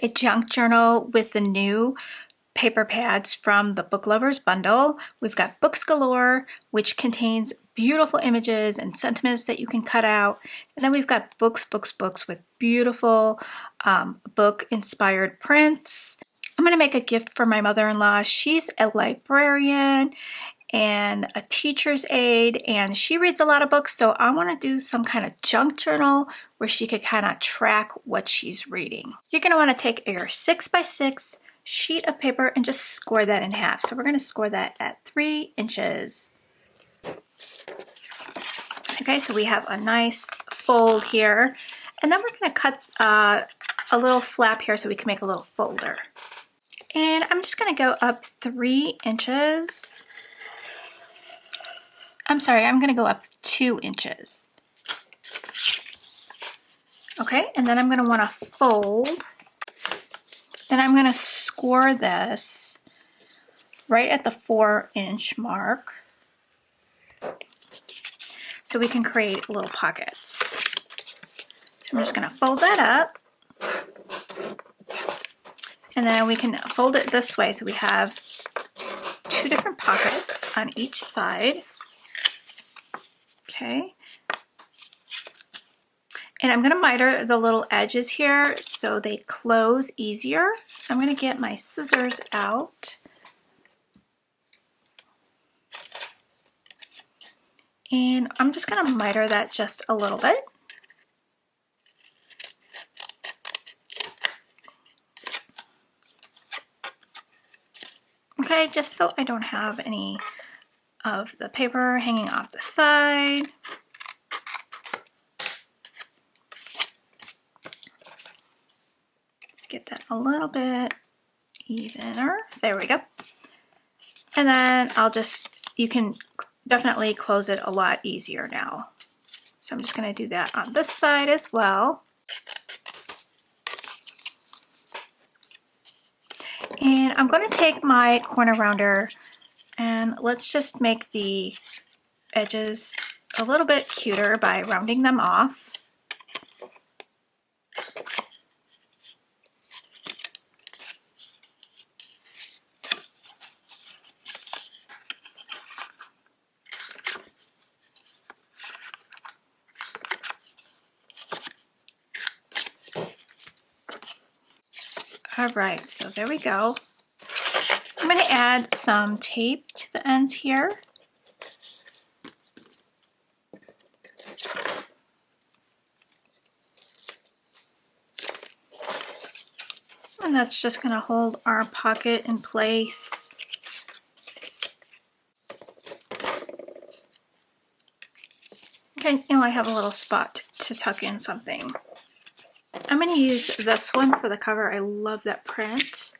a junk journal with the new paper pads from the Book Lovers bundle. We've got Books Galore, which contains beautiful images and sentiments that you can cut out. And then we've got Books with beautiful book-inspired prints. I'm going to make a gift for my mother-in-law. She's a librarian and a teacher's aide, and she reads a lot of books, so I want to do some kind of junk journal where she could kind of track what she's reading. You're going to want to take your 6x6 sheet of paper and just score that in half. So we're going to score that at 3 inches. Okay, so we have a nice fold here, and then we're going to cut a little flap here so we can make a little folder. And I'm just going to go up 3 inches. I'm sorry, I'm going to go up 2 inches. Okay, and then I'm going to want to fold. Then I'm going to score this right at the 4-inch mark so we can create little pockets. So I'm just going to fold that up. And then we can fold it this way so we have 2 different pockets on each side. Okay. And I'm going to miter the little edges here so they close easier. So I'm going to get my scissors out. And I'm just going to miter that just a little bit. Okay, just so I don't have any of the paper hanging off the side. Let's get that a little bit evener. There we go. And then you can definitely close it a lot easier now. So I'm just going to do that on this side as well. And I'm going to take my corner rounder and let's just make the edges a little bit cuter by rounding them off. All right, so there we go. I'm going to add some tape to the ends here. And that's just going to hold our pocket in place. Okay, now I have a little spot to tuck in something. I'm going to use this one for the cover. I love that print.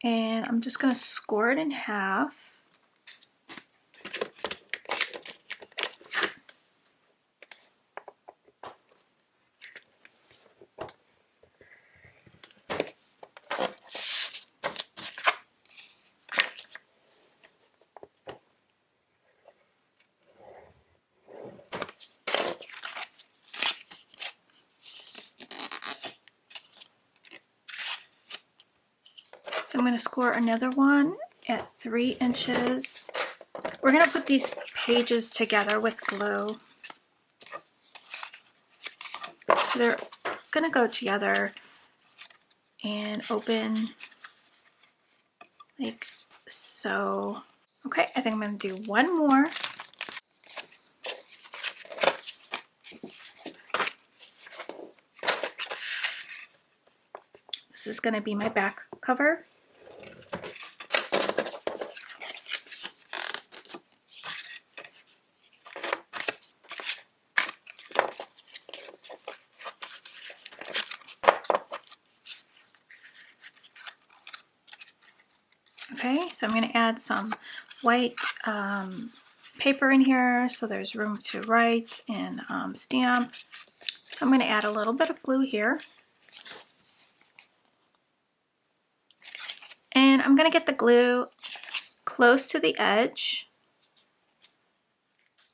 And I'm just going to score it in half. So I'm going to score another one at 3 inches. We're going to put these pages together with glue. So they're going to go together and open like so. Okay, I think I'm going to do one more. This is going to be my back cover. Okay, so I'm going to add some white paper in here so there's room to write and stamp. So I'm going to add a little bit of glue here. And I'm going to get the glue close to the edge.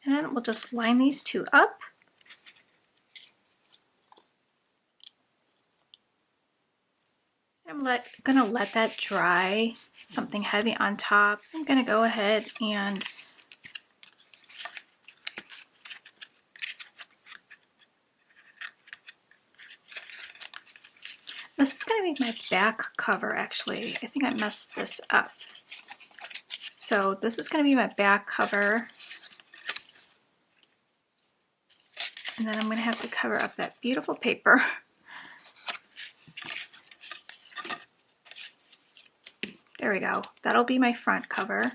And then we'll just line these two up. gonna let that dry, something heavy on top. I'm gonna go ahead and this is gonna be my back cover actually. I think I messed this up. So this is gonna be my back cover. And then I'm gonna have to cover up that beautiful paper. There we go. That'll be my front cover.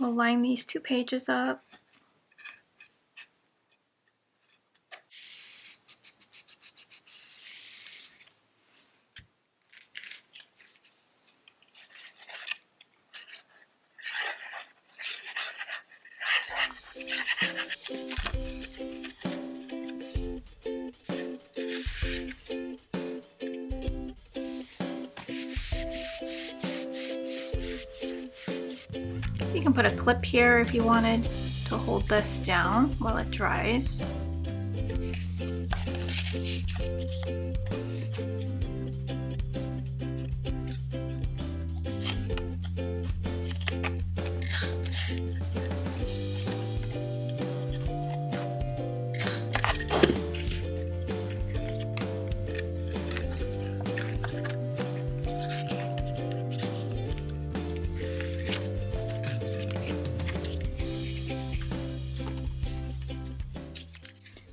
We'll line these 2 pages up. You can put a clip here if you wanted to hold this down while it dries.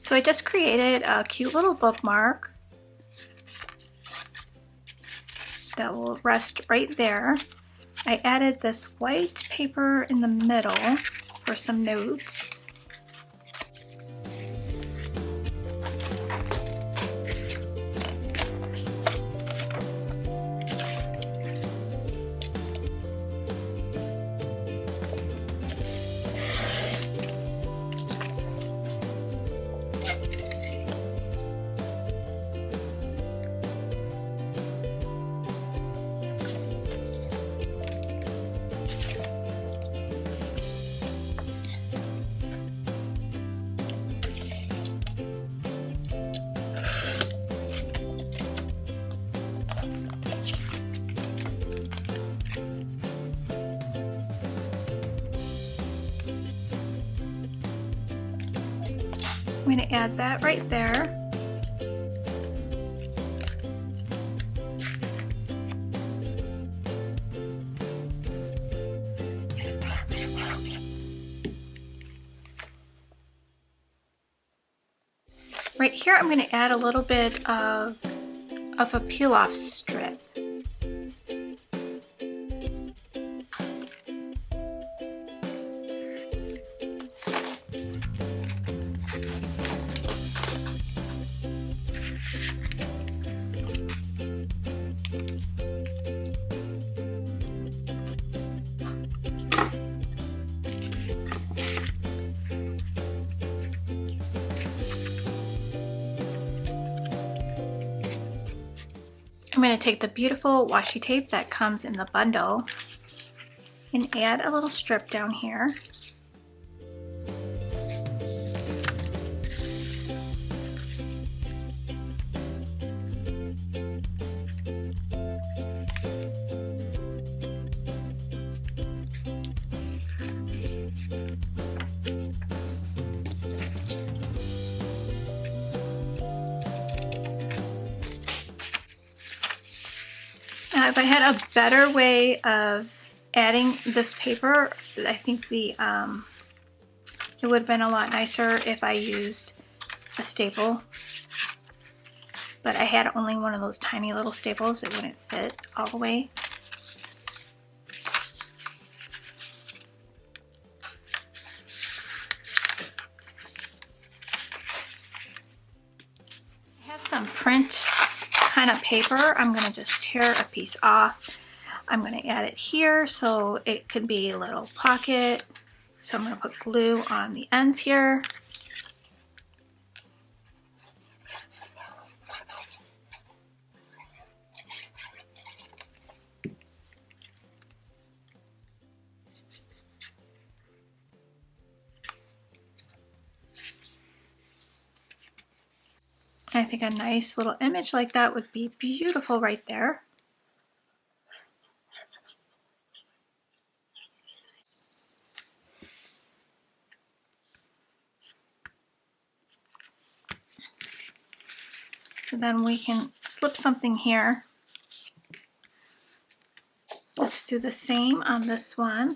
So I just created a cute little bookmark that will rest right there. I added this white paper in the middle for some notes. I'm going to add that right there. Right here I'm going to add a little bit of a peel-off strip. I'm going to take the beautiful washi tape that comes in the bundle and add a little strip down here. Now, if I had a better way of adding this paper, I think it would have been a lot nicer if I used a staple. But I had only one of those tiny little staples. It wouldn't fit all the way. I have some print kind of paper. I'm going to just tear a piece off. I'm going to add it here so it could be a little pocket. So I'm going to put glue on the ends here. I think a nice little image like that would be beautiful right there. So then we can slip something here. Let's do the same on this one.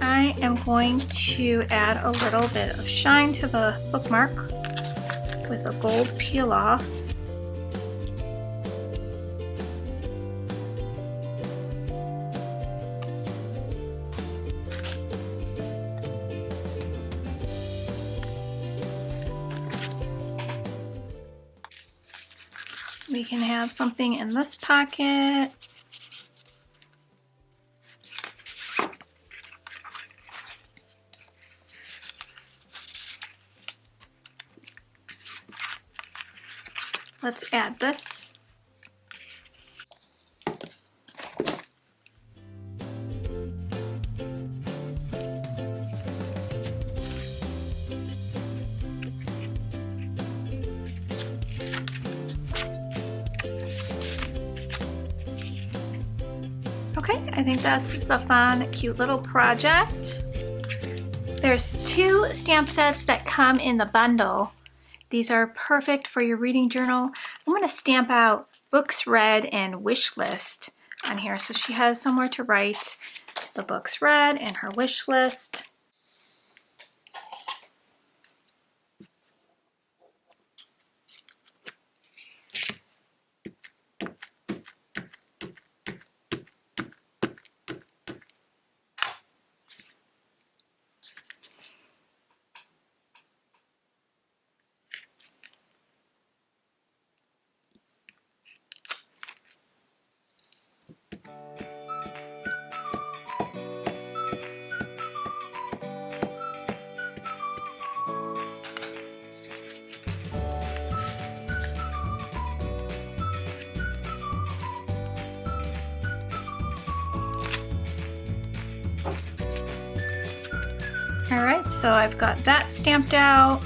I am going to add a little bit of shine to the bookmark with a gold peel off. We can have something in this pocket. Let's add this. Okay, I think this is a fun, cute little project. There's 2 stamp sets that come in the bundle. These are perfect for your reading journal. I'm going to stamp out books read and wish list on here so she has somewhere to write the books read and her wish list. All right, so I've got that stamped out.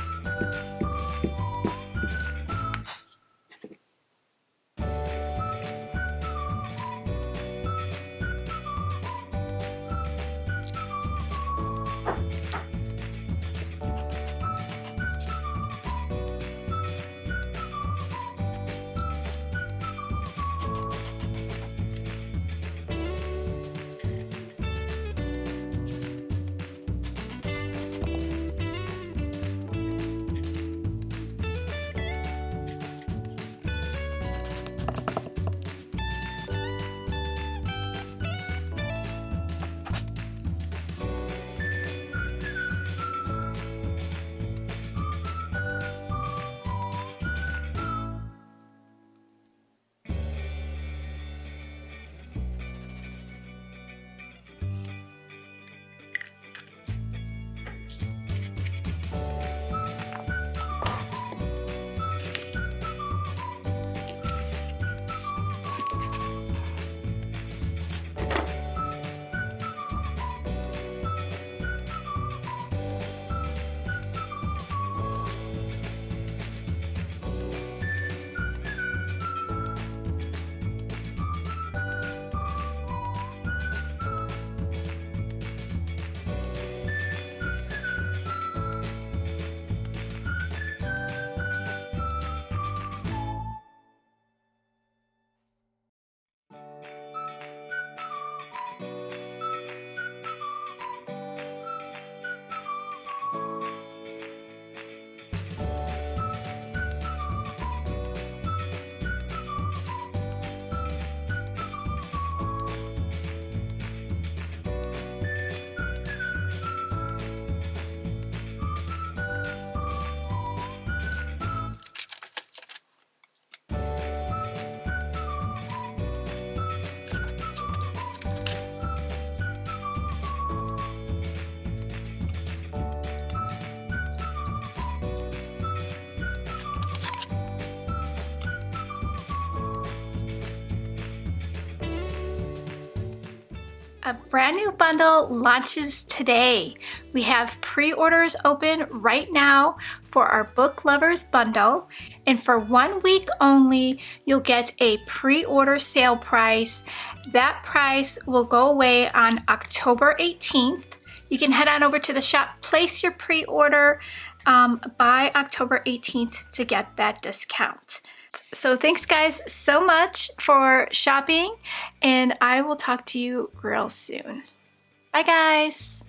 A brand new bundle launches today. We have pre-orders open right now for our Book Lovers bundle. And for 1 week only, you'll get a pre-order sale price. That price will go away on October 18th. You can head on over to the shop, place your pre-order by October 18th to get that discount. So thanks guys so much for shopping, and I will talk to you real soon. Bye guys.